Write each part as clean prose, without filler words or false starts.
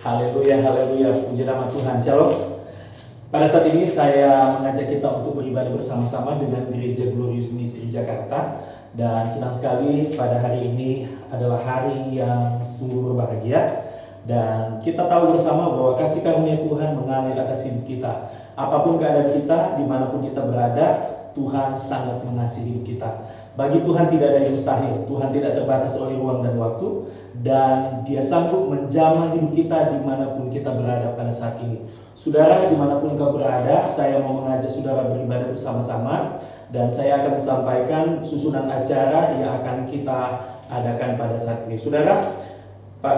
Haleluya, haleluya, puji nama Tuhan. Shalom. Pada saat ini saya mengajak kita untuk beribadah bersama-sama dengan Gereja Glorious Ministry Jakarta. Dan senang sekali pada hari ini adalah hari yang sungguh berbahagia. Dan kita tahu bersama bahwa kasih karunia Tuhan mengalir atas hidup kita. Apapun keadaan kita, dimanapun kita berada, Tuhan sangat mengasihi hidup kita. Bagi Tuhan tidak ada yang mustahil. Tuhan tidak terbatas oleh ruang dan waktu. Dan Dia sanggup menjamah hidup kita dimanapun kita berada pada saat ini. Saudara, dimanapun kau berada, saya mau mengajak saudara beribadah bersama-sama. Dan saya akan sampaikan susunan acara yang akan kita adakan pada saat ini. Saudara,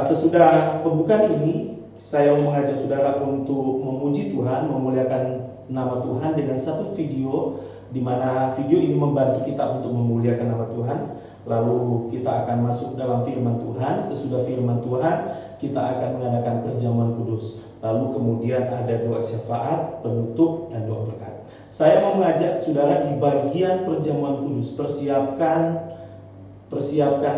sesudah pembukaan ini, saya mau mengajak saudara untuk memuji Tuhan, memuliakan nama Tuhan dengan satu video, di mana video ini membantu kita untuk memuliakan nama Tuhan. Lalu kita akan masuk dalam firman Tuhan. Sesudah firman Tuhan, kita akan mengadakan perjamuan kudus. Lalu kemudian ada doa syafaat, penutup, dan doa berkat. Saya mau mengajak saudara di bagian perjamuan kudus, persiapkan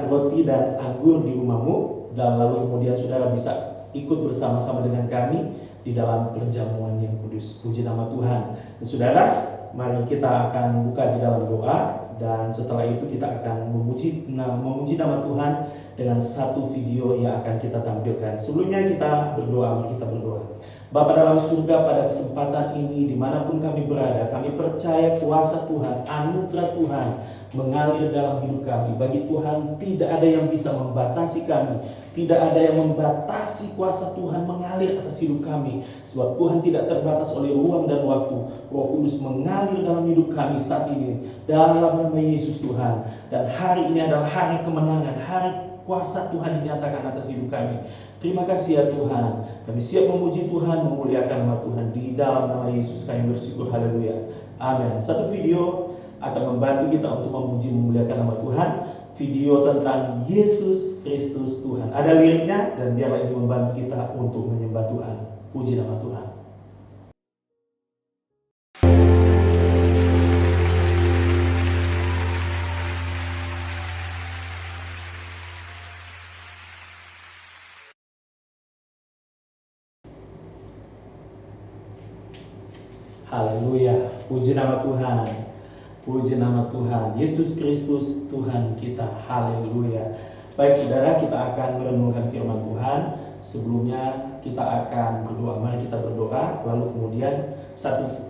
roti dan anggur di rumahmu. Dan lalu kemudian saudara bisa ikut bersama-sama dengan kami di dalam perjamuan yang kudus. Puji nama Tuhan. Dan saudara, mari kita akan buka di dalam doa. Dan setelah itu kita akan memuji nama Tuhan dengan satu video yang akan kita tampilkan. Sebelumnya kita berdoa, mari kita berdoa. Bapa dalam surga, pada kesempatan ini dimanapun kami berada, kami percaya kuasa Tuhan, anugerah Tuhan mengalir dalam hidup kami. Bagi Tuhan tidak ada yang bisa membatasi kami, tidak ada yang membatasi kuasa Tuhan mengalir atas hidup kami. Sebab Tuhan tidak terbatas oleh ruang dan waktu. Roh Kudus mengalir dalam hidup kami saat ini dalam nama Yesus Tuhan. Dan hari ini adalah hari kemenangan, hari kuasa Tuhan dinyatakan atas hidup kami. Terima kasih ya Tuhan. Kami siap memuji Tuhan, memuliakan nama Tuhan. Di dalam nama Yesus kami bersyukur. Haleluya. Amin. Satu video akan membantu kita untuk memuji, memuliakan nama Tuhan. Video tentang Yesus Kristus Tuhan. Ada liriknya dan biarlah ini membantu kita untuk menyembah Tuhan. Puji nama Tuhan. Haleluya, puji nama Tuhan, puji nama Tuhan, Yesus Kristus Tuhan kita, haleluya. Baik saudara, kita akan merenungkan firman Tuhan. Sebelumnya kita akan berdoa, mari kita berdoa. Lalu kemudian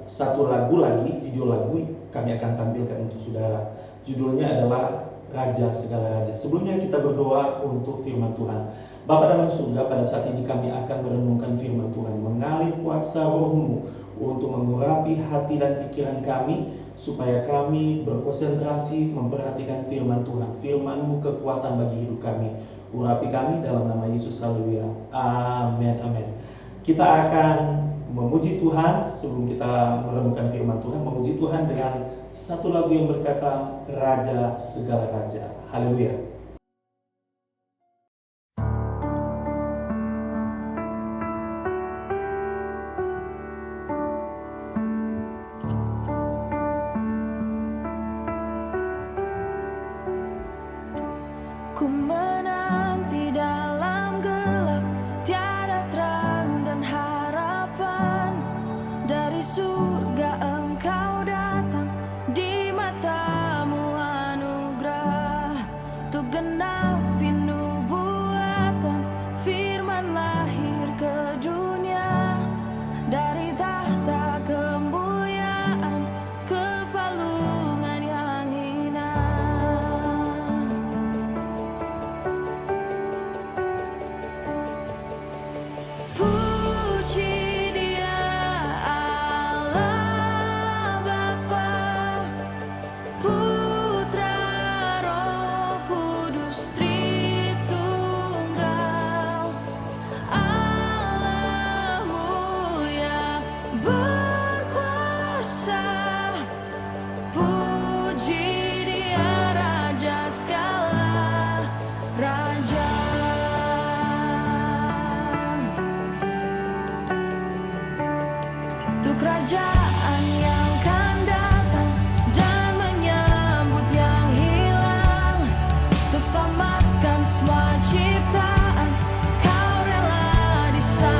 satu lagu lagi, video lagu kami akan tampilkan untuk saudara. Judulnya adalah Raja Segala Raja. Sebelumnya kita berdoa untuk firman Tuhan. Bapa dalam surga, pada saat ini kami akan merenungkan firman Tuhan. Mengalir kuasa roh-Mu untuk mengurapi hati dan pikiran kami, supaya kami berkonsentrasi memperhatikan firman Tuhan. Firman-Mu kekuatan bagi hidup kami. Urapi kami dalam nama Yesus. Haleluya. Amin, amin. Kita akan memuji Tuhan sebelum kita merenungkan firman Tuhan. Memuji Tuhan dengan satu lagu yang berkata Raja Segala Raja. Haleluya. Ku menanti dalam gelap, tiada terang dan harapan. Dari surga Engkau datang, di mata-Mu anugerah. Untuk genapi nubuatan, firman lahir ke dunia. Dari tahta kemuliaan ke palungan yang hina. Puji Dia Allah Bapa, Putra, Roh Kudus, Tritunggal. Allah mulia berkuasa. Puji Dia Raja segala raja. Untuk kerajaan yang akan datang dan menyambut yang hilang. Untuk selamatkan semua ciptaan, Kau rela disayang.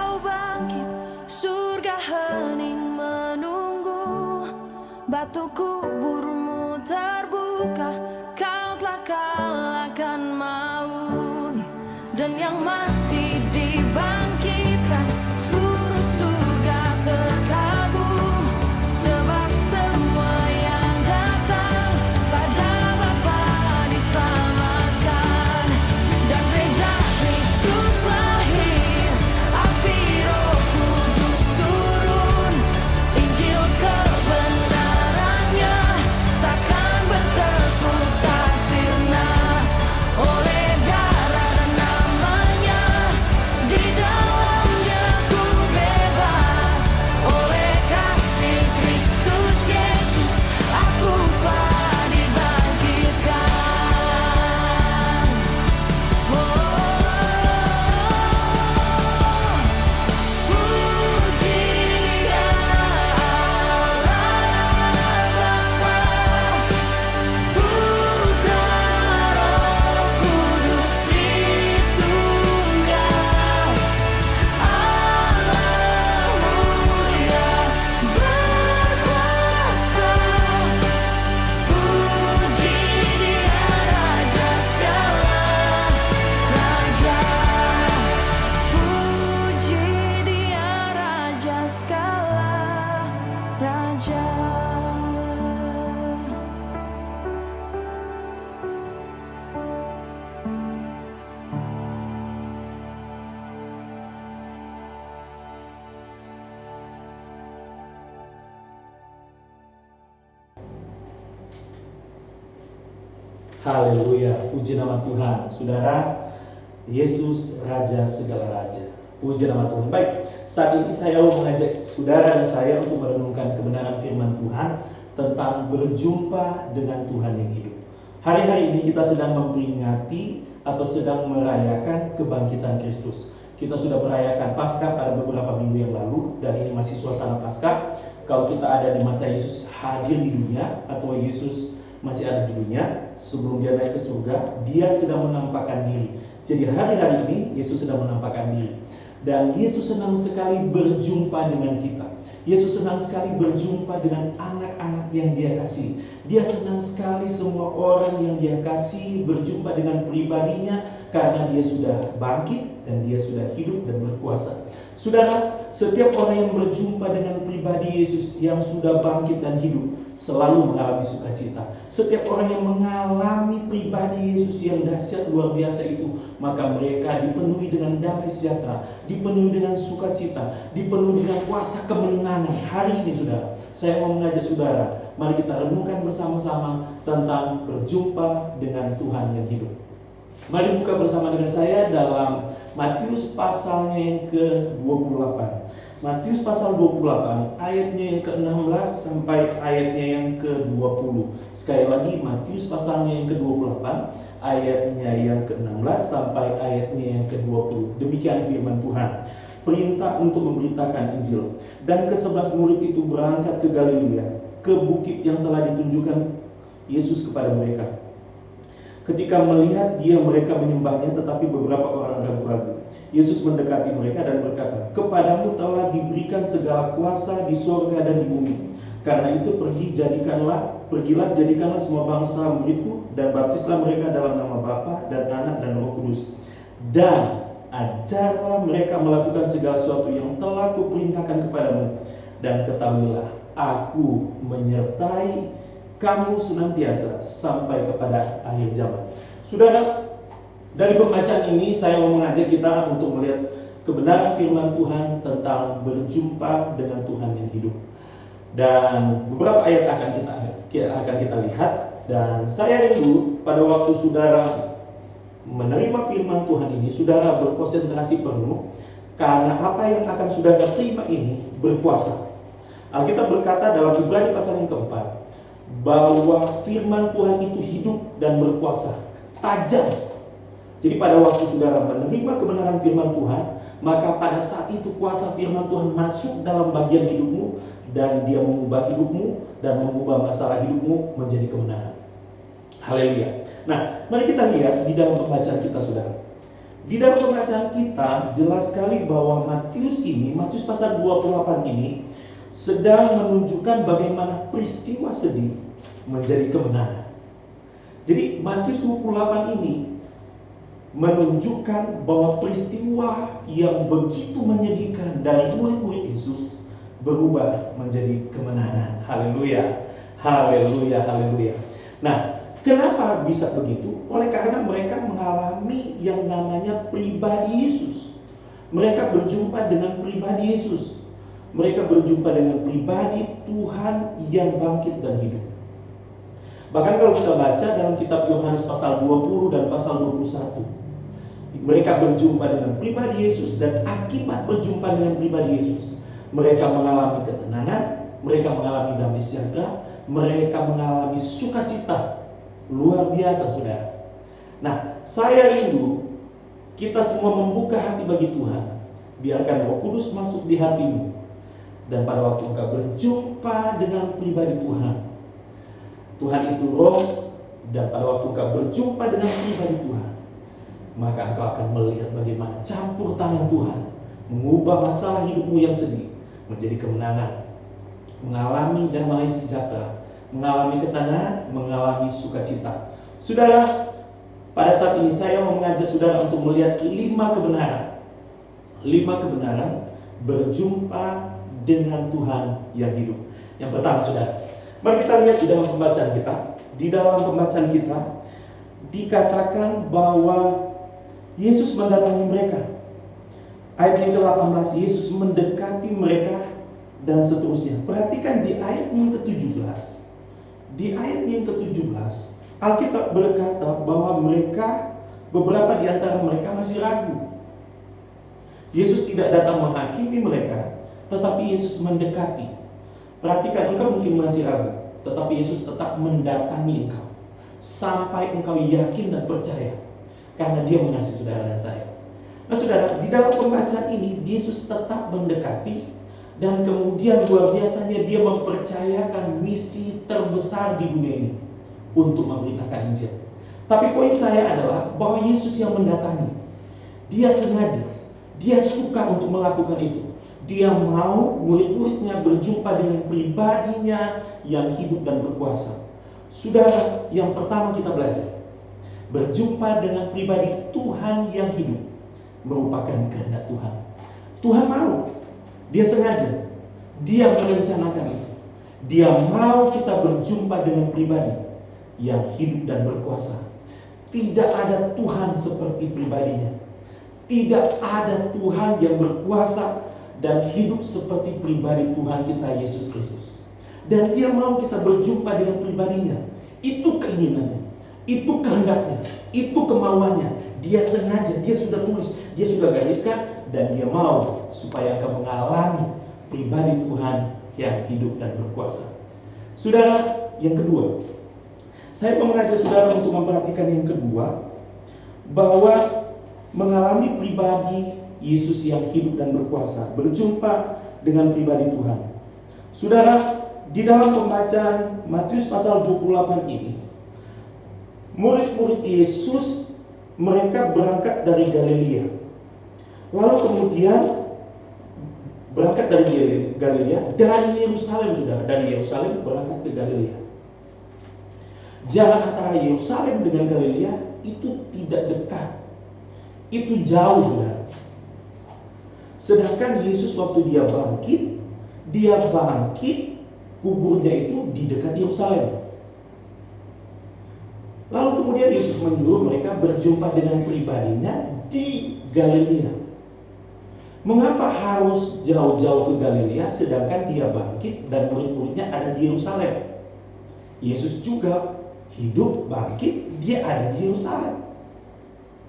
kau bangkit, surga hening menunggu. Batu kuburmu terbuka, kau telah kalahkan maut. Dan yang mati dibangkitkan, seluruh surga terkabung. Sebab semua yang datang pada Bapa diselamatkan. Dan gereja Kristus lahir, api Roh Kudus turun. Injil kebenarannya takkan bertepuk tak sirna. Oleh darah dan namanya, di dalamnya ku bebas. Oleh kasih Kristus Yesus, aku telah dibangkitkan. Puji Dia Allah Bapa, Putra, Roh Kudus Tritunggal, Allah mulia berkuasa. Puji Dia Raja segala raja. Puji Dia Raja segala raja. Haleluya, puji nama Tuhan. Saudara, Yesus Raja segala raja. Puji nama Tuhan. Baik, saat ini saya mau mengajak saudara dan saya untuk merenungkan kebenaran firman Tuhan tentang berjumpa dengan Tuhan yang hidup. Hari-hari ini kita sedang memperingati atau sedang merayakan kebangkitan Kristus. Kita sudah merayakan Paskah pada beberapa minggu yang lalu, dan ini masih suasana Paskah. Kalau kita ada di masa Yesus hadir di dunia, atau Yesus masih ada di dunia sebelum dia naik ke surga, dia sedang menampakkan diri. Jadi hari-hari ini Yesus sedang menampakkan diri, dan Yesus senang sekali berjumpa dengan kita. Yesus senang sekali berjumpa dengan anak-anak yang dia kasih. Dia senang sekali semua orang yang dia kasih berjumpa dengan pribadinya, karena dia sudah bangkit dan dia sudah hidup dan berkuasa. Saudara, setiap orang yang berjumpa dengan pribadi Yesus yang sudah bangkit dan hidup selalu mengalami sukacita. Setiap orang yang mengalami pribadi Yesus yang dahsyat luar biasa itu, maka mereka dipenuhi dengan damai sejahtera, dipenuhi dengan sukacita, dipenuhi dengan kuasa kemenangan. Hari ini saudara, saya mau mengajak saudara, mari kita renungkan bersama-sama tentang berjumpa dengan Tuhan yang hidup. Mari buka bersama dengan saya dalam Matius pasalnya yang ke-28. Matius pasal 28 ayatnya yang ke-16 sampai ayatnya yang ke-20. Sekali lagi, Matius pasalnya yang ke-28 ayatnya yang ke-16 sampai ayatnya yang ke-20. Demikian firman Tuhan. Perintah untuk memberitakan Injil. Dan ke-11 murid itu berangkat ke Galilea, ke bukit yang telah ditunjukkan Yesus kepada mereka. Ketika melihat dia, mereka menyembahnya, tetapi beberapa orang ragu-ragu. Yesus mendekati mereka dan berkata, "Kepadamu telah diberikan segala kuasa di sorga dan di bumi. Karena itu pergilah jadikanlah semua bangsa muridku, dan baptislah mereka dalam nama Bapa dan Anak dan Roh Kudus. Dan ajarlah mereka melakukan segala sesuatu yang telah kuperintahkan kepadamu. Dan ketahuilah, aku menyertai kamu senantiasa sampai kepada akhir zaman." Saudara, dari pembacaan ini saya mau mengajak kita untuk melihat kebenaran firman Tuhan tentang berjumpa dengan Tuhan yang hidup. Dan beberapa ayat akan kita lihat, dan saya rindu pada waktu saudara menerima firman Tuhan ini, saudara berkonsentrasi penuh, karena apa yang akan saudara terima ini berkuasa. Alkitab berkata dalam Ibrani pasal yang keempat, bahwa firman Tuhan itu hidup dan berkuasa, tajam. Jadi pada waktu saudara menerima kebenaran firman Tuhan, maka pada saat itu kuasa firman Tuhan masuk dalam bagian hidupmu, dan dia mengubah hidupmu dan mengubah masalah hidupmu menjadi kebenaran. Haleluya. Nah, mari kita lihat di dalam pembacaan kita saudara. Di dalam pembacaan kita jelas sekali bahwa Matius pasal 28 ini sedang menunjukkan bagaimana peristiwa sedih menjadi kemenangan. Jadi Matius 28 ini menunjukkan bahwa peristiwa yang begitu menyedihkan dari murid-murid Yesus berubah menjadi kemenangan. Haleluya, haleluya, haleluya. Nah, kenapa bisa begitu? Oleh karena mereka mengalami yang namanya pribadi Yesus. Mereka berjumpa dengan pribadi Yesus. Mereka berjumpa dengan pribadi Tuhan yang bangkit dan hidup. Bahkan kalau kita baca dalam kitab Yohanes pasal 20 dan pasal 21, mereka berjumpa dengan pribadi Yesus, dan akibat berjumpa dengan pribadi Yesus, mereka mengalami ketenangan, mereka mengalami damai sejahtera, mereka mengalami sukacita luar biasa, saudara. Nah, saya rindu kita semua membuka hati bagi Tuhan. Biarkan Roh Kudus masuk di hatimu, dan pada waktu engkau berjumpa dengan pribadi Tuhan, Tuhan itu roh, dan pada waktu engkau berjumpa dengan pribadi Tuhan, maka engkau akan melihat bagaimana campur tangan Tuhan mengubah masalah hidupmu yang sedih menjadi kemenangan, mengalami damai sejahtera, mengalami ketenangan, mengalami sukacita. Saudara, pada saat ini saya mau mengajak saudara untuk melihat 5 kebenaran. 5 kebenaran berjumpa dengan Tuhan yang hidup. Yang pertama, saudara, mari kita lihat di dalam pembacaan kita. Di dalam pembacaan kita dikatakan bahwa Yesus mendatangi mereka. Ayat yang ke-18, Yesus mendekati mereka dan seterusnya. Perhatikan di ayat yang ke-17. Di ayat yang ke-17, Alkitab berkata bahwa beberapa di antara mereka masih ragu. Yesus tidak datang menghakimi mereka, tetapi Yesus mendekati. Perhatikan, engkau mungkin masih ragu, tetapi Yesus tetap mendatangi engkau sampai engkau yakin dan percaya, karena Dia mengasihi saudara dan saya. Nah, saudara, di dalam pembacaan ini Yesus tetap mendekati, dan kemudian luar biasanya Dia mempercayakan misi terbesar di dunia ini untuk memberitakan Injil. Tapi poin saya adalah bahwa Yesus yang mendatangi, Dia sengaja, Dia suka untuk melakukan itu. Dia mau murid-muridnya berjumpa dengan pribadinya yang hidup dan berkuasa. Saudara, yang pertama kita belajar, berjumpa dengan pribadi Tuhan yang hidup merupakan kehendak Tuhan. Tuhan mau, Dia sengaja, Dia merencanakan itu. Dia mau kita berjumpa dengan pribadi yang hidup dan berkuasa. Tidak ada Tuhan seperti pribadinya. Tidak ada Tuhan yang berkuasa dan hidup seperti pribadi Tuhan kita Yesus Kristus. Dan Dia mau kita berjumpa dengan pribadinya. Itu keinginannya, itu kehendaknya, itu kemauannya. Dia sengaja, Dia sudah tulis, Dia sudah gariskan, dan Dia mau supaya engkau mengalami pribadi Tuhan yang hidup dan berkuasa. Saudara, yang kedua, saya mau mengajak saudara untuk memperhatikan yang kedua, bahwa mengalami pribadi Yesus yang hidup dan berkuasa, berjumpa dengan pribadi Tuhan. Saudara, di dalam pembacaan Matius pasal 28 ini, murid-murid Yesus mereka berangkat dari Galilea. Lalu kemudian berangkat dari Galilea, dari Yerusalem, saudara, dari Yerusalem berangkat ke Galilea. Jarak antara Yerusalem dengan Galilea itu tidak dekat, itu jauh, saudara. Sedangkan Yesus waktu dia bangkit, kuburnya itu di dekat Yerusalem. Lalu kemudian Yesus menyuruh mereka berjumpa dengan pribadinya di Galilea. Mengapa harus jauh-jauh ke Galilea sedangkan Dia bangkit dan murid-muridnya ada di Yerusalem? Yesus juga hidup, bangkit, Dia ada di Yerusalem.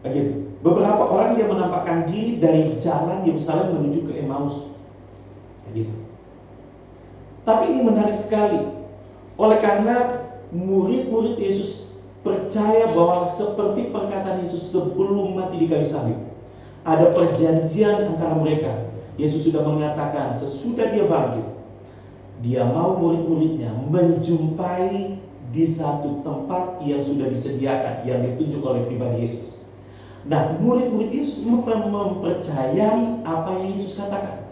Begitu. Beberapa orang Dia menampakkan diri dari jalan Yerusalem menuju ke Emmaus. Begitu. Tapi ini menarik sekali. Oleh karena murid-murid Yesus percaya bahwa seperti perkataan Yesus sebelum mati di kayu salib, ada perjanjian antara mereka. Yesus sudah mengatakan sesudah Dia bangkit, Dia mau murid-muridnya menjumpai di satu tempat yang sudah disediakan, yang ditunjuk oleh pribadi Yesus. Nah, murid-murid Yesus mempercayai apa yang Yesus katakan.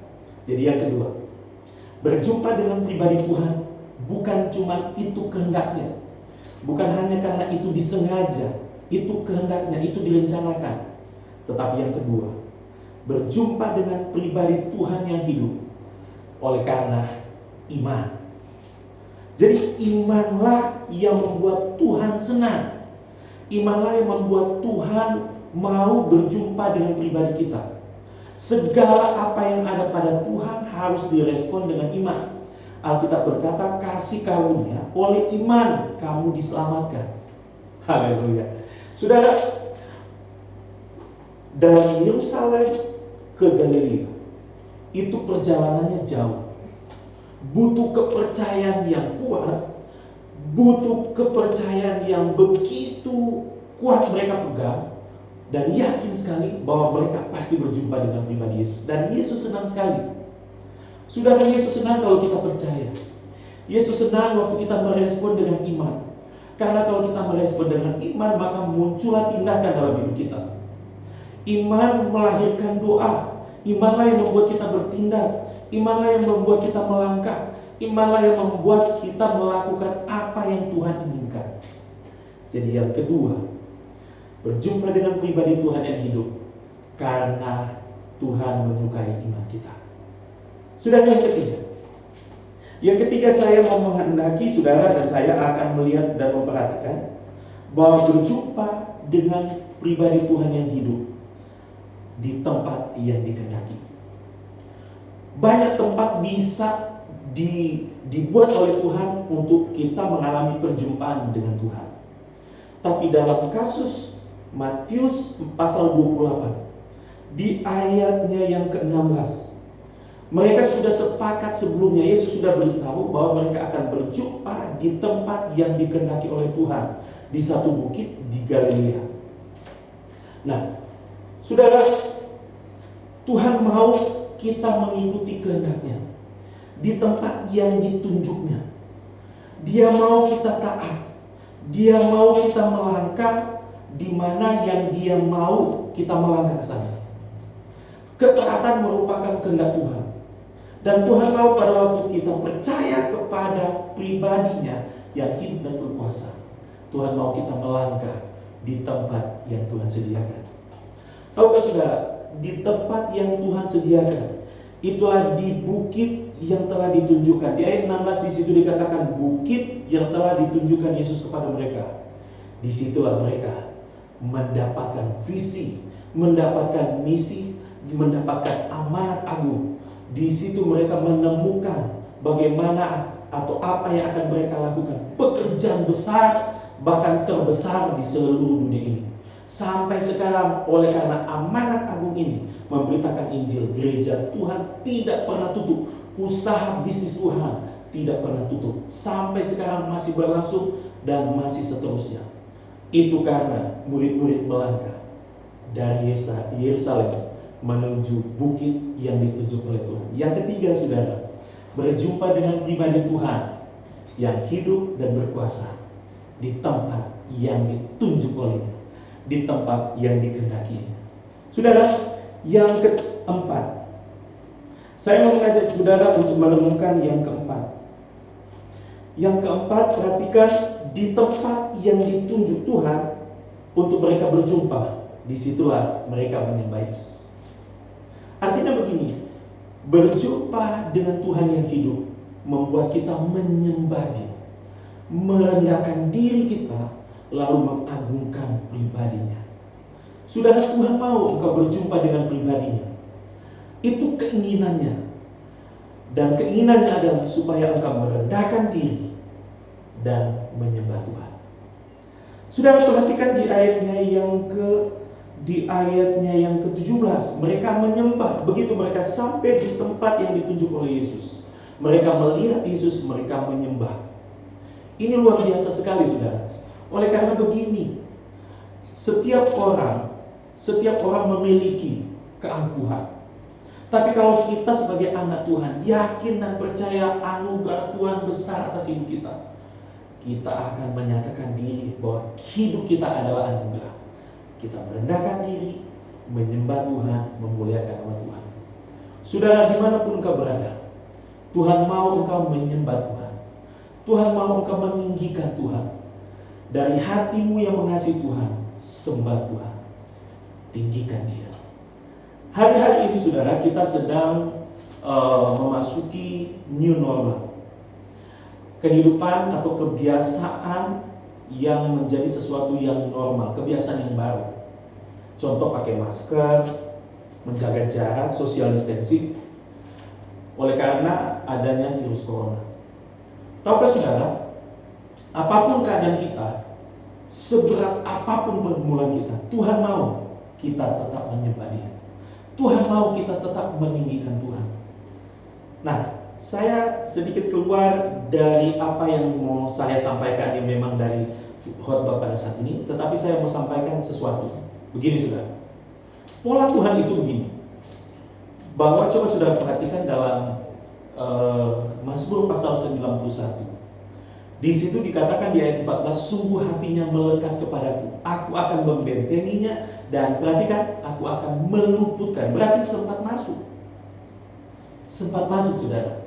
Jadi yang kedua, berjumpa dengan pribadi Tuhan bukan cuma itu kehendaknya, bukan hanya karena itu disengaja, itu kehendaknya, itu direncanakan. Tetapi yang kedua, berjumpa dengan pribadi Tuhan yang hidup oleh karena iman. Jadi imanlah yang membuat Tuhan senang. Imanlah yang membuat Tuhan mau berjumpa dengan pribadi kita. Segala apa yang ada pada Tuhan harus direspon dengan iman. Alkitab berkata, kasih karunia oleh iman kamu diselamatkan. Haleluya. Saudara, dari Yerusalem ke Galilea itu perjalanannya jauh. Butuh kepercayaan yang kuat, butuh kepercayaan yang begitu kuat mereka pegang, dan yakin sekali bahwa mereka pasti berjumpa dengan pribadi Yesus. Dan Yesus senang sekali. Saudara, Yesus senang kalau kita percaya. Yesus senang waktu kita merespon dengan iman. Karena kalau kita merespon dengan iman, maka muncullah tindakan dalam hidup kita. Iman melahirkan doa. Imanlah yang membuat kita bertindak. Imanlah yang membuat kita melangkah. Imanlah yang membuat kita melakukan apa yang Tuhan inginkan. Jadi yang kedua, berjumpa dengan pribadi Tuhan yang hidup karena Tuhan menyukai iman kita. Saudara, yang ketiga saya mau menghendaki saudara dan saya akan melihat dan memperhatikan bahwa berjumpa dengan pribadi Tuhan yang hidup di tempat yang dikehendaki. Banyak tempat bisa dibuat oleh Tuhan untuk kita mengalami perjumpaan dengan Tuhan. Tapi dalam kasus Matius pasal 28 di ayatnya yang ke-16, mereka sudah sepakat sebelumnya. Yesus sudah beritahu bahwa mereka akan berjumpa di tempat yang dikehendaki oleh Tuhan, di satu bukit di Galilea. Nah, saudara, Tuhan mau kita mengikuti kehendaknya di tempat yang ditunjuknya. Dia mau kita taat. Dia mau kita melangkah di mana yang Dia mau kita melangkah ke sana. Ketaatan merupakan kehendak Tuhan. Dan Tuhan mau pada waktu kita percaya kepada pribadinya yang hidup dan berkuasa, Tuhan mau kita melangkah di tempat yang Tuhan sediakan. Tahukah saudara, di tempat yang Tuhan sediakan, itulah di bukit yang telah ditunjukkan. Di ayat 16 di situ dikatakan bukit yang telah ditunjukkan Yesus kepada mereka. Disitulah mereka mendapatkan visi, mendapatkan misi, mendapatkan amanat agung. Di situ mereka menemukan bagaimana atau apa yang akan mereka lakukan. Pekerjaan besar, bahkan terbesar di seluruh dunia ini. Sampai sekarang oleh karena amanat agung ini memberitakan Injil, gereja Tuhan tidak pernah tutup. Usaha bisnis Tuhan tidak pernah tutup. Sampai sekarang masih berlangsung dan masih seterusnya. Itu karena murid-murid melangkah dari Yerusalem menuju bukit yang ditunjuk oleh Tuhan. Yang ketiga, saudara, berjumpa dengan pribadi Tuhan yang hidup dan berkuasa di tempat yang ditunjuk olehnya, di tempat yang dikehendakinya. Saudara, yang keempat, saya mau mengajak saudara untuk merenungkan yang keempat. Yang keempat, perhatikan di tempat yang ditunjuk Tuhan untuk mereka berjumpa, disitulah mereka menyembah Yesus. Artinya begini, berjumpa dengan Tuhan yang hidup membuat kita menyembah Dia, merendahkan diri kita, lalu mengagungkan pribadinya. Saudara, Tuhan mau engkau berjumpa dengan pribadinya. Itu keinginannya. Dan keinginannya adalah supaya engkau merendahkan diri dan menyembah Tuhan. Saudara, perhatikan di ayatnya yang ke-17, mereka menyembah. Begitu mereka sampai di tempat yang ditunjuk oleh Yesus, mereka melihat Yesus, mereka menyembah. Ini luar biasa sekali, saudara. Oleh karena begini, setiap orang memiliki keangkuhan. Tapi kalau kita sebagai anak Tuhan yakin dan percaya anugerah Tuhan besar atas hidup kita, kita akan menyatakan diri bahwa hidup kita adalah anugerah. kita merendahkan diri, menyembah Tuhan, memuliakan nama Tuhan. Saudara, dimanapun engkau berada, Tuhan mau engkau menyembah Tuhan. Tuhan mau engkau meninggikan Tuhan. Dari hatimu yang mengasihi Tuhan, sembah Tuhan, tinggikan Dia. Hari-hari ini saudara, kita sedang memasuki new normal. Kehidupan atau kebiasaan yang menjadi sesuatu yang normal, kebiasaan yang baru. Contoh pakai masker, menjaga jarak, social distancing, oleh karena adanya virus corona. Tahukah saudara, apapun keadaan kita, seberat apapun pergumulan kita, Tuhan mau kita tetap menyembah Dia. Tuhan mau kita tetap meninggikan Tuhan. Nah, saya sedikit keluar dari apa yang mau saya sampaikan yang memang dari khotbah pada saat ini, tetapi saya mau sampaikan sesuatu. Begini saudara, pola Tuhan itu begini, bahwa coba saudara perhatikan dalam Mazmur pasal 91. Di situ dikatakan di ayat 14, sungguh hatinya melekat kepadaku, aku akan membentenginya, dan perhatikan, aku akan meluputkan. Berarti sempat masuk saudara,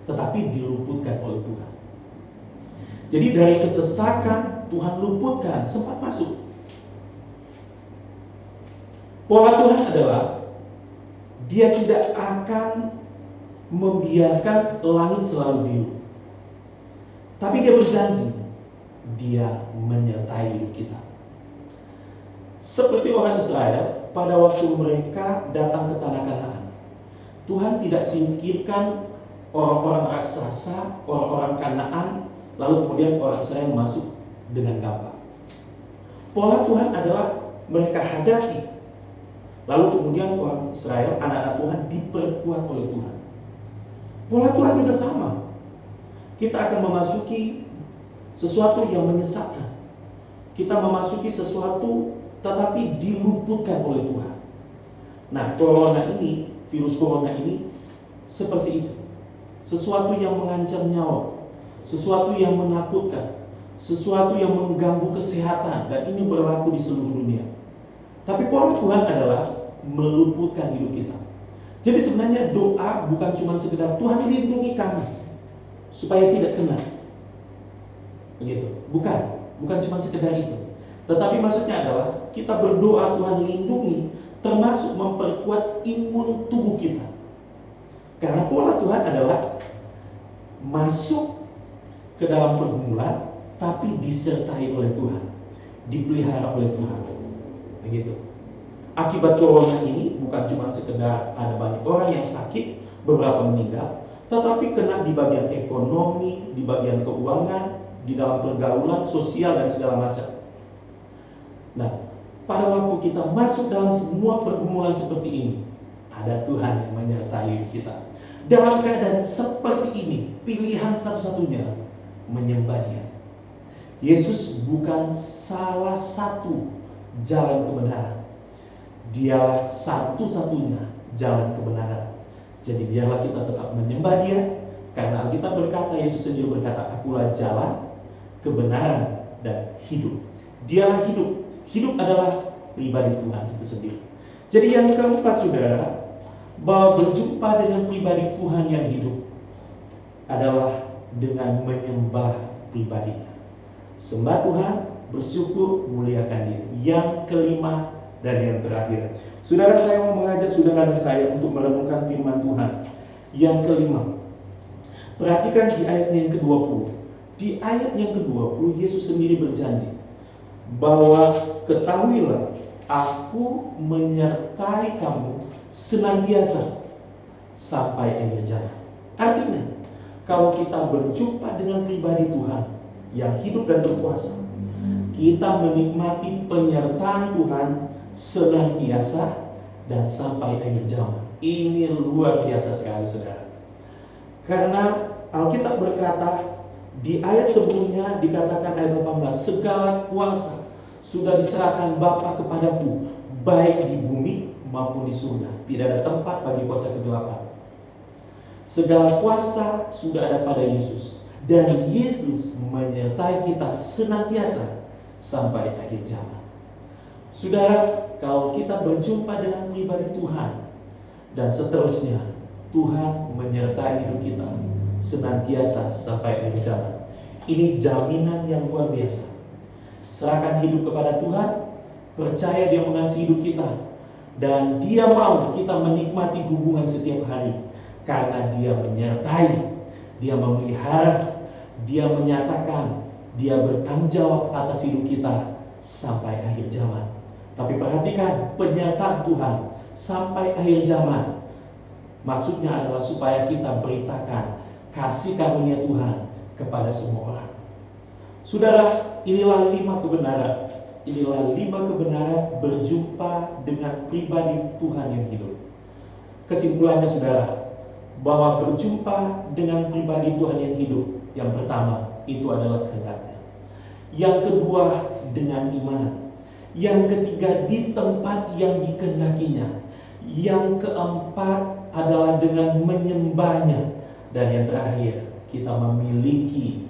tetapi diluputkan oleh Tuhan. Jadi dari kesesakan Tuhan luputkan, sempat masuk. Pola Tuhan adalah Dia tidak akan membiarkan langit selalu biru, tapi Dia berjanji Dia menyertai hidup kita. Seperti orang Israel pada waktu mereka datang ke tanah Kanaan, Tuhan tidak singkirkan orang-orang raksasa, orang-orang Kanaan, lalu kemudian orang Israel masuk dengan gampang. Pola Tuhan adalah mereka hadapi, lalu kemudian orang Israel, anak-anak Tuhan, diperkuat oleh Tuhan. Pola Tuhan juga sama. Kita akan memasuki sesuatu yang menyesatkan. Kita memasuki sesuatu tetapi diluputkan oleh Tuhan. Nah, virus corona ini seperti itu. Sesuatu yang mengancam nyawa, sesuatu yang menakutkan, sesuatu yang mengganggu kesehatan, dan ini berlaku di seluruh dunia. Tapi pola Tuhan adalah meluputkan hidup kita. Jadi sebenarnya doa bukan cuma sekedar Tuhan lindungi kami supaya tidak kena, begitu. Bukan cuma sekedar itu. Tetapi maksudnya adalah kita berdoa Tuhan lindungi, termasuk memperkuat imun tubuh kita. Karena pola Tuhan adalah masuk ke dalam pergumulan, tapi disertai oleh Tuhan, dipelihara oleh Tuhan, begitu. Akibat corona ini bukan cuma sekedar ada banyak orang yang sakit, beberapa meninggal, tetapi kena di bagian ekonomi, di bagian keuangan, di dalam pergaulan sosial dan segala macam. Nah, pada waktu kita masuk dalam semua pergumulan seperti ini, ada Tuhan yang menyertai hidup kita. Dalam keadaan seperti ini, pilihan satu-satunya menyembah Dia. Yesus bukan salah satu jalan kebenaran. Dialah satu-satunya jalan kebenaran. Jadi biarlah kita tetap menyembah Dia, karena Alkitab berkata, Yesus sendiri berkata, akulah jalan, kebenaran, dan hidup. Dialah hidup. Hidup adalah pribadi Tuhan itu sendiri. Jadi yang keempat saudara, bahwa berjumpa dengan pribadi Tuhan yang hidup adalah dengan menyembah pribadinya. Sembah Tuhan, bersyukur, muliakan Dia. Yang kelima dan yang terakhir, saudara, saya mau mengajak saudara dan saya untuk merenungkan firman Tuhan. Yang kelima, perhatikan di ayat yang ke-20. Di ayat yang ke-20 Yesus sendiri berjanji bahwa ketahuilah, aku menyertai kamu senantiasa sampai akhir zaman. Artinya, kalau kita berjumpa dengan pribadi Tuhan yang hidup dan berkuasa, kita menikmati penyertaan Tuhan senantiasa dan sampai akhir zaman. Ini luar biasa sekali saudara. Karena Alkitab berkata di ayat sebelumnya, dikatakan ayat 18, segala kuasa sudah diserahkan Bapa kepadaku, baik di bumi maupun di surga. Tidak ada tempat bagi kuasa kegelapan. Segala kuasa sudah ada pada Yesus, dan Yesus menyertai kita senantiasa sampai akhir zaman. Saudara, kalau kita berjumpa dengan pribadi Tuhan dan seterusnya, Tuhan menyertai hidup kita senantiasa sampai akhir zaman. Ini jaminan yang luar biasa. Serahkan hidup kepada Tuhan, percaya Dia mengasihi hidup kita, dan Dia mau kita menikmati hubungan setiap hari, karena Dia menyertai, Dia memelihara, Dia menyatakan, Dia bertanggung jawab atas hidup kita sampai akhir zaman. Tapi perhatikan, penyertaan Tuhan sampai akhir zaman, maksudnya adalah supaya kita beritakan kasih karunia Tuhan kepada semua orang. Saudara, inilah 5 kebenaran. Inilah 5 kebenaran berjumpa dengan pribadi Tuhan yang hidup. Kesimpulannya saudara, bahwa berjumpa dengan pribadi Tuhan yang hidup, yang pertama itu adalah kehendaknya. Yang kedua dengan iman. Yang ketiga di tempat yang dikehendakinya. Yang keempat adalah dengan menyembahnya. Dan yang terakhir, kita memiliki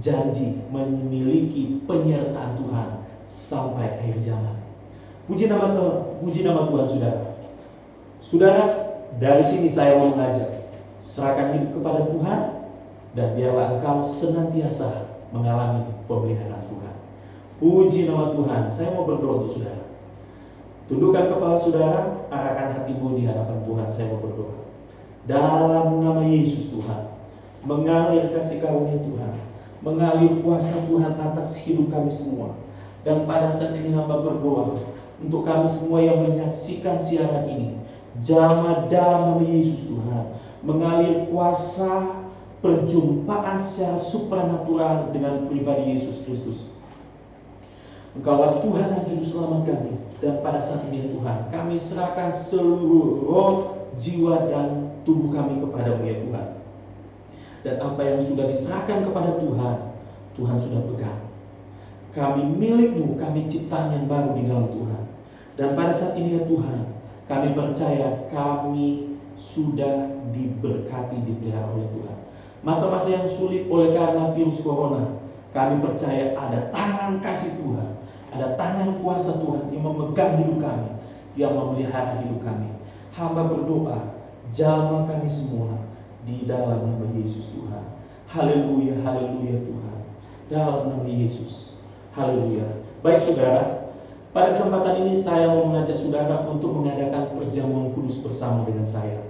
janji, memiliki penyertaan Tuhan sampai akhir zaman. Puji nama Tuhan, saudara. Saudara, dari sini saya mau mengajak, serahkan hidup kepada Tuhan, dan biarlah engkau senantiasa mengalami pemeliharaan Tuhan. Puji nama Tuhan. Saya mau berdoa untuk saudara. Tundukkan kepala saudara, arahkan hatimu di hadapan Tuhan. Saya mau berdoa. Dalam nama Yesus Tuhan, mengalir kasih karunia Tuhan, mengalir kuasa Tuhan atas hidup kami semua. Dan pada saat ini hamba berdoa untuk kami semua yang menyaksikan siaran ini, jamah dalam nama Yesus Tuhan, mengalir kuasa perjumpaan secara supranatural dengan pribadi Yesus Kristus. Engkaulah Tuhan dan Juru Selamat kami. Dan pada saat ini Tuhan, kami serahkan seluruh roh, jiwa, dan tubuh kami kepadamu ya Tuhan. Dan apa yang sudah diserahkan kepada Tuhan, Tuhan sudah pegang. Kami milikmu, kami ciptaan yang baru di dalam Tuhan. Dan pada saat ini ya Tuhan, kami percaya kami sudah diberkati, dipelihara oleh Tuhan. Masa-masa yang sulit oleh karena virus corona, kami percaya ada tangan kasih Tuhan, ada tangan kuasa Tuhan yang memegang hidup kami, yang memelihara hidup kami. Hamba berdoa, jamah kami semua di dalam nama Yesus Tuhan. Haleluya, haleluya Tuhan. Dalam nama Yesus. Haleluya. Baik saudara, pada kesempatan ini saya mau mengajak saudara untuk mengadakan perjamuan kudus bersama dengan saya.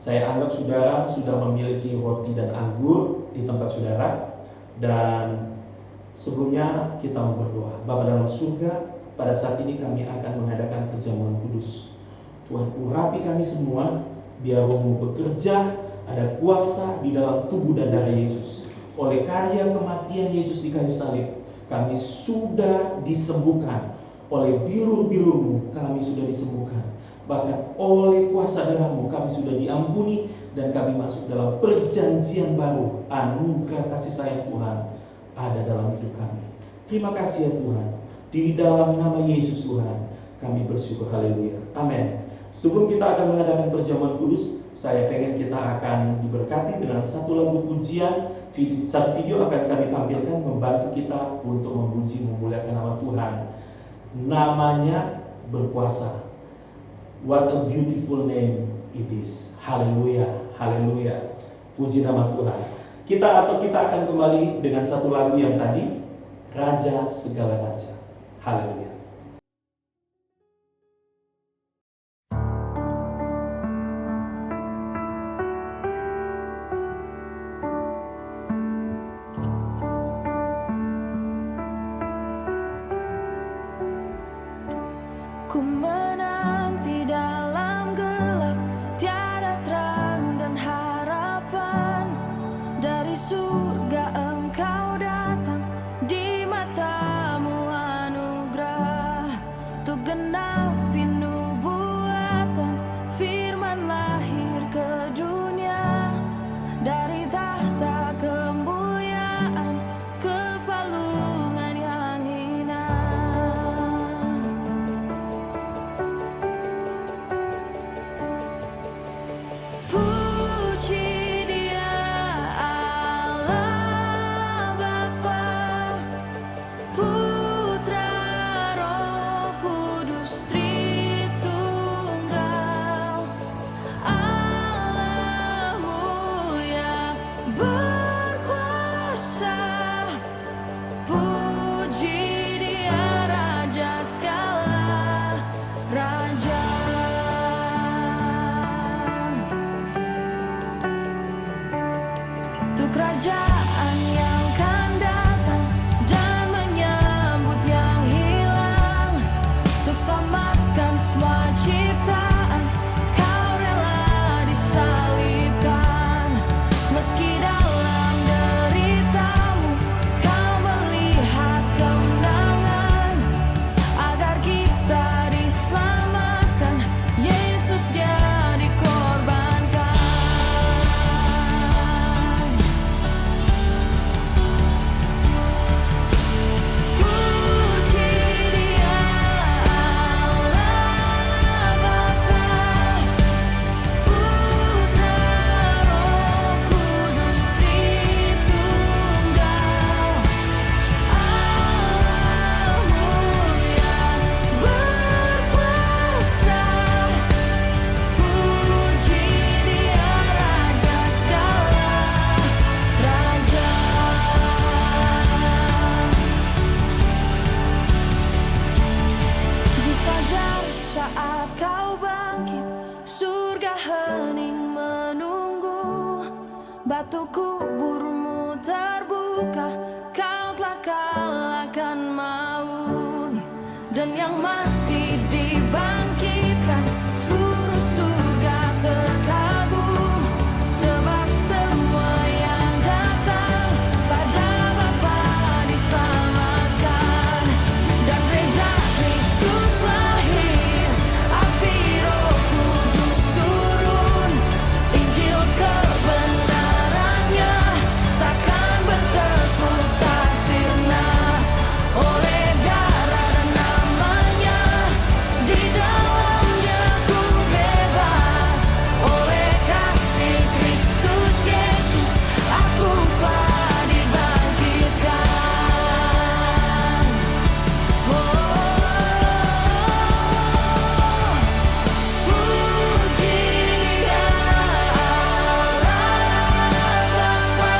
Saya anggap saudara sudah memiliki roti dan anggur di tempat saudara. Dan sebelumnya kita mau berdoa. Bapa dalam surga, pada saat ini kami akan mengadakan perjamuan kudus. Tuhan urapi kami semua, biar Roh-Mu bekerja, ada kuasa di dalam tubuh dan darah Yesus. Oleh karya kematian Yesus di kayu salib, kami sudah disembuhkan. Oleh bilur-bilur-Mu kami sudah disembuhkan. Bahkan oleh kuasa darah-Mu kami sudah diampuni, dan kami masuk dalam perjanjian baru. Anugerah kasih sayang Tuhan ada dalam hidup kami. Terima kasih ya Tuhan. Di dalam nama Yesus Tuhan kami bersyukur. Haleluya. Amin. Sebelum kita akan mengadakan perjamuan kudus, saya pengen kita akan diberkati dengan satu lagu pujian. Satu video akan kami tampilkan membantu kita untuk memuji, memuliakan nama Tuhan. Namanya Berkuasa. What a beautiful name it is. Haleluya, haleluya. Puji nama Tuhan. Kita akan kembali dengan satu lagu yang tadi, Raja Segala Raja. Haleluya. Ku menanti dalam gelap, tiada terang dan harapan. Dari surga Engkau datang, di matamu anugerah. batu kuburmu terbuka, kau telah kalahkan maut, dan yang mati dibangkitkan, seluruh surga terkagum, sebab semua yang datang pada Bapa diselamatkan. Dan gereja Kristus lahir, api Roh Kudus turun, Injil kebenarannya takkan bertepuk tak sirna. Oleh darah dan namanya, di dalamnya ku bebas. Oleh kasih Kristus Yesus, aku telah dibangkitkan. Puji Dia Allah Bapa,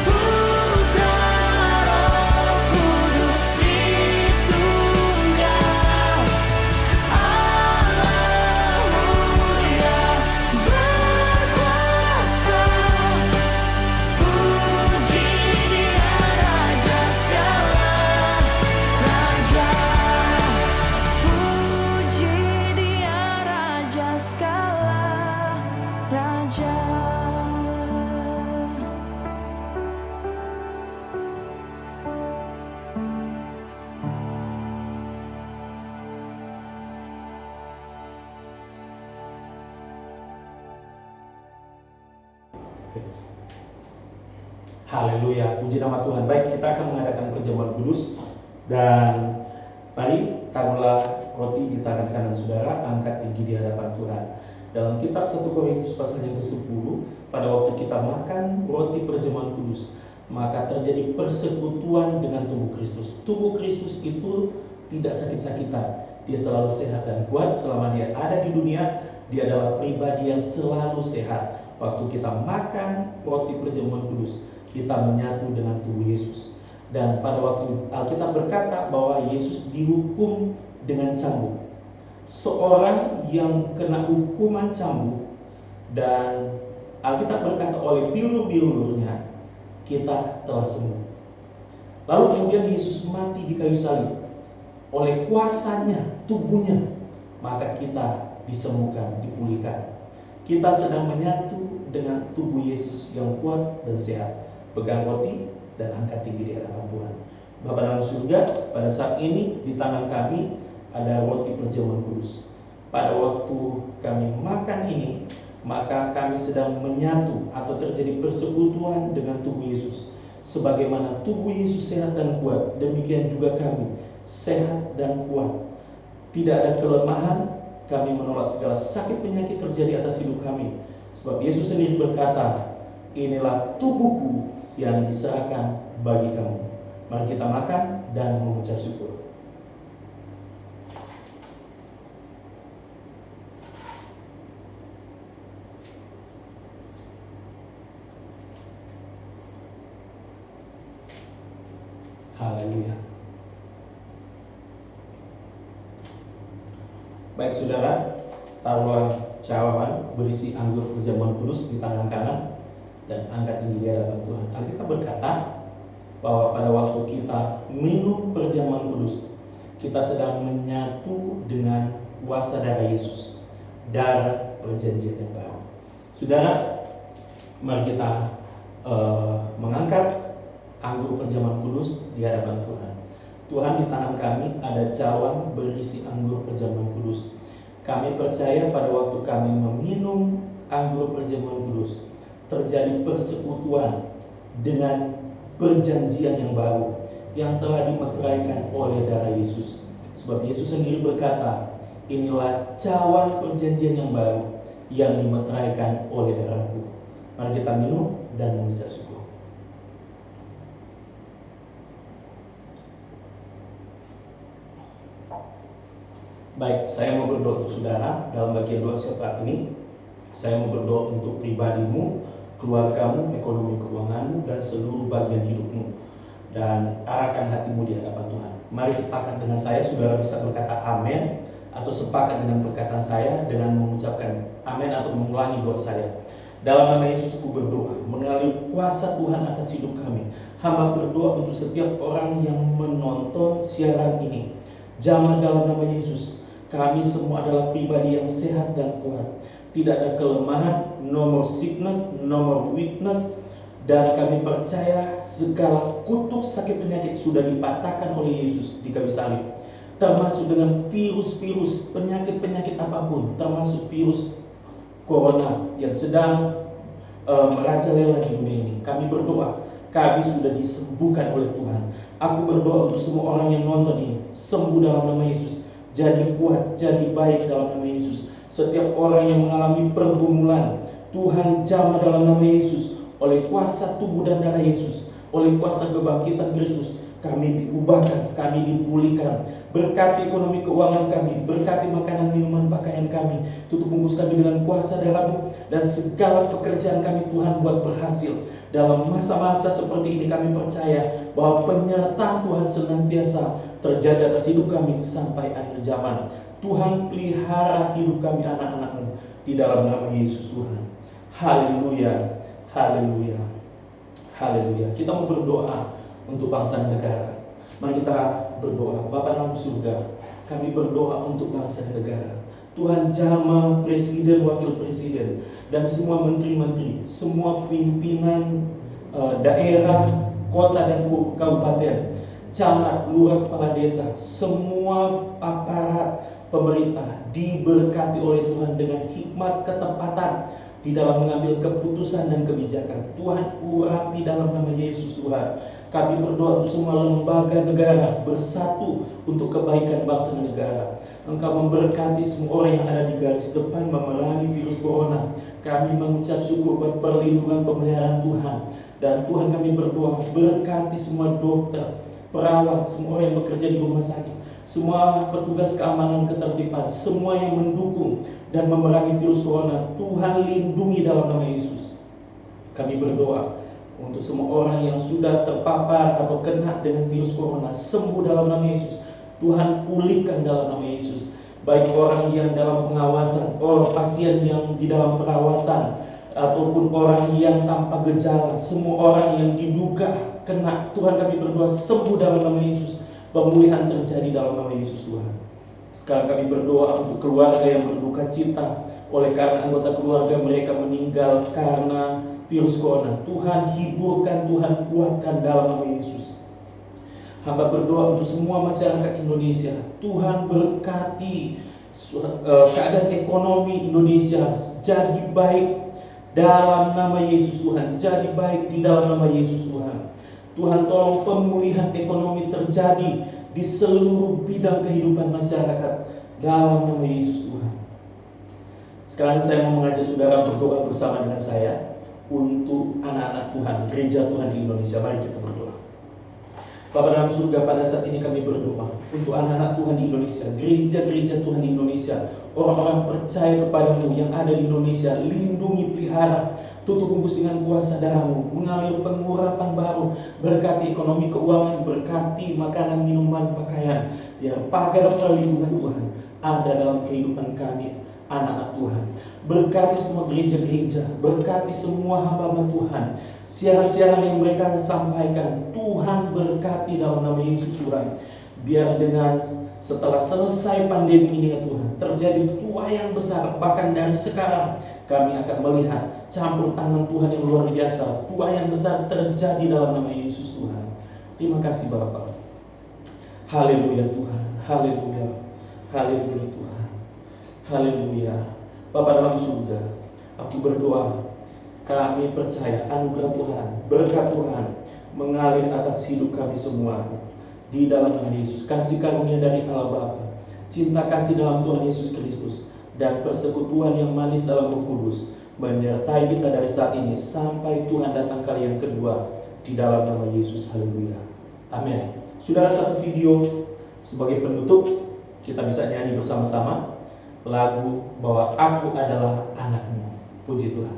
Putra, Roh Kudus Tritunggal, Allah mulia berkuasa. Puji Dia Raja segala raja, puji Dia Raja segala raja. Haleluya, puji nama Tuhan. Baik, kita akan mengadakan perjamuan kudus. Dan mari taruhlah roti di tangan kanan saudara, angkat tinggi di hadapan Tuhan. Dalam kitab 1 Korintus pasal yang ke-10, pada waktu kita makan roti perjamuan kudus, maka terjadi persekutuan dengan tubuh Kristus. Tubuh Kristus itu tidak sakit-sakitan. Dia selalu sehat dan kuat selama dia ada di dunia. Dia adalah pribadi yang selalu sehat. Waktu kita makan roti perjamuan kudus, kita menyatu dengan tubuh Yesus. Dan pada waktu Alkitab berkata bahwa Yesus dihukum dengan cambuk. Seorang yang kena hukuman cambuk, dan Alkitab berkata oleh bilur-bilurnya kita telah sembuh. Lalu kemudian Yesus mati di kayu salib. Oleh kuasanya, tubuhnya, maka kita disembuhkan, dipulihkan. Kita sedang menyatu dengan tubuh Yesus yang kuat dan sehat. Pegang roti dan angkat tinggi di hadapan Tuhan. Bapa dalam surga, pada saat ini di tangan kami ada roti perjamuan kudus. Pada waktu kami makan ini, maka kami sedang menyatu atau terjadi persekutuan dengan tubuh Yesus. Sebagaimana tubuh Yesus sehat dan kuat, demikian juga kami sehat dan kuat. Tidak ada kelemahan. Kami menolak segala sakit penyakit terjadi atas hidup kami. Sebab Yesus sendiri berkata, inilah tubuhku yang diserahkan bagi kamu. Mari kita makan dan mengucap syukur. Haleluya. Baik saudara, taruhlah cawan berisi anggur perjamuan kudus di tangan kanan dan angkat tinggi di hadapan Tuhan. Alkitab berkata bahwa pada waktu kita minum perjamuan kudus, kita sedang menyatu dengan kuasa darah Yesus, darah perjanjian yang baru. Saudara, mari kita mengangkat anggur perjamuan kudus di hadapan Tuhan. Tuhan, di tangan kami ada cawan berisi anggur perjamuan kudus. Kami percaya pada waktu kami meminum anggur perjamuan kudus, terjadi persekutuan dengan perjanjian yang baru yang telah dimeteraikan oleh darah Yesus. Sebab Yesus sendiri berkata, inilah cawan perjanjian yang baru yang dimeteraikan oleh darahku. Mari kita minum dan mengucap syukur. Baik, saya mau berdoa untuk saudara. Dalam bagian doa syafaat ini, saya mau berdoa untuk pribadimu, keluargamu, ekonomi keuanganmu, dan seluruh bagian hidupmu. Dan arahkan hatimu di hadapan Tuhan. Mari sepakat dengan saya, saudara bisa berkata amin, atau sepakat dengan perkataan saya dengan mengucapkan amin atau mengulangi doa saya. Dalam nama Yesus aku berdoa, mengalir kuasa Tuhan atas hidup kami. Hamba berdoa untuk setiap orang yang menonton siaran ini. Jamah dalam nama Yesus, kami semua adalah pribadi yang sehat dan kuat. Tidak ada kelemahan, no more sickness, no more weakness. Dan kami percaya segala kutuk sakit penyakit sudah dipatahkan oleh Yesus di kayu salib. Termasuk dengan virus-virus, penyakit-penyakit apapun, termasuk virus corona yang sedang merajalela di dunia ini. Kami berdoa, kami sudah disembuhkan oleh Tuhan. Aku berdoa untuk semua orang yang nonton ini, sembuh dalam nama Yesus. Jadi kuat, jadi baik dalam nama Yesus. Setiap orang yang mengalami pergumulan, Tuhan jamah dalam nama Yesus. Oleh kuasa tubuh dan darah Yesus, oleh kuasa kebangkitan Kristus, kami diubahkan, kami dipulihkan. Berkati ekonomi keuangan kami, berkati makanan, minuman, pakaian kami. Tutup bungkus kami dengan kuasa darah-Mu, dan segala pekerjaan kami Tuhan buat berhasil. Dalam masa-masa seperti ini kami percaya bahwa penyertaan Tuhan senantiasa terjadi atas hidup kami sampai akhir zaman. Tuhan pelihara hidup kami anak-anak-Mu di dalam nama Yesus Tuhan. Haleluya. Haleluya, haleluya. Kita mau berdoa untuk bangsa dan negara. Mari kita berdoa. Bapa dalam surga, kami berdoa untuk bangsa dan negara. Tuhan jamah presiden, wakil presiden, dan semua menteri-menteri, semua pimpinan daerah, kota dan kabupaten, camat, lurah, kepala desa, semua aparat pemerintah diberkati oleh Tuhan dengan hikmat, ketepatan di dalam mengambil keputusan dan kebijakan. Tuhan urapi dalam nama Yesus Tuhan. Kami berdoa untuk semua lembaga negara bersatu untuk kebaikan bangsa dan negara. Engkau memberkati semua orang yang ada di garis depan memerangi virus corona. Kami mengucap syukur buat perlindungan pemeliharaan Tuhan. Dan Tuhan kami berdoa, berkati semua dokter, perawat, semua orang yang bekerja di rumah sakit, semua petugas keamanan ketertiban, semua yang mendukung dan memerangi virus corona. Tuhan lindungi dalam nama Yesus. Kami berdoa untuk semua orang yang sudah terpapar atau kena dengan virus corona, sembuh dalam nama Yesus. Tuhan pulihkan dalam nama Yesus. Baik orang yang dalam pengawasan, orang pasien yang di dalam perawatan, ataupun orang yang tanpa gejala, semua orang yang diduga kena, Tuhan kami berdoa sembuh dalam nama Yesus. Pemulihan terjadi dalam nama Yesus Tuhan. Sekarang kami berdoa untuk keluarga yang berduka cita oleh karena anggota keluarga mereka meninggal karena virus corona. Tuhan hiburkan, Tuhan kuatkan dalam nama Yesus. Hamba berdoa untuk semua masyarakat Indonesia. Tuhan berkati keadaan ekonomi Indonesia jadi baik dalam nama Yesus Tuhan. Jadi baik di dalam nama Yesus Tuhan. Tuhan tolong pemulihan ekonomi terjadi di seluruh bidang kehidupan masyarakat dalam nama Yesus Tuhan. Sekarang saya mau mengajak saudara berdoa bersama dengan saya untuk anak-anak Tuhan, gereja Tuhan di Indonesia. Mari kita berdoa. Bapa dalam surga, pada saat ini kami berdoa untuk anak-anak Tuhan di Indonesia, gereja-gereja Tuhan di Indonesia, orang-orang percaya kepadamu yang ada di Indonesia. Lindungi, pelihara, tutup bungkus dengan kuasa darah-Mu, mengalir pengurapan baru, berkati ekonomi keuangan, berkati makanan, minuman, pakaian, biar pagar perlindungan Tuhan ada dalam kehidupan kami, anak-anak Tuhan. Berkati semua gereja-gereja, berkati semua hamba-hamba Tuhan, siaran-siaran yang mereka sampaikan. Tuhan berkati dalam nama Yesus Tuhan. Biar dengan setelah selesai pandemi ini ya Tuhan, terjadi tuaian besar. Bahkan dari sekarang kami akan melihat campur tangan Tuhan yang luar biasa. Tuaian besar terjadi dalam nama Yesus Tuhan. Terima kasih Bapa. Haleluya Tuhan. Haleluya. Haleluya Tuhan. Haleluya. Bapa dalam surga, aku berdoa, kami percaya anugerah Tuhan, berkat Tuhan mengalir atas hidup kami semua. Di dalam nama Yesus, kasih karunia dari Allah Bapa, cinta kasih dalam Tuhan Yesus Kristus, dan persekutuan yang manis dalam Roh Kudus menyertai kita dari saat ini sampai Tuhan datang kali yang kedua, di dalam nama Yesus. Haleluya. Amin. Saudara, satu video sebagai penutup, kita bisa nyanyi bersama-sama lagu bahwa aku adalah anakmu. Puji Tuhan.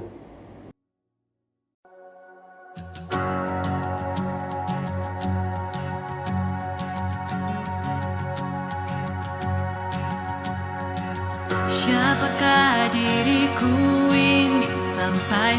Siapakah diriku ini sampai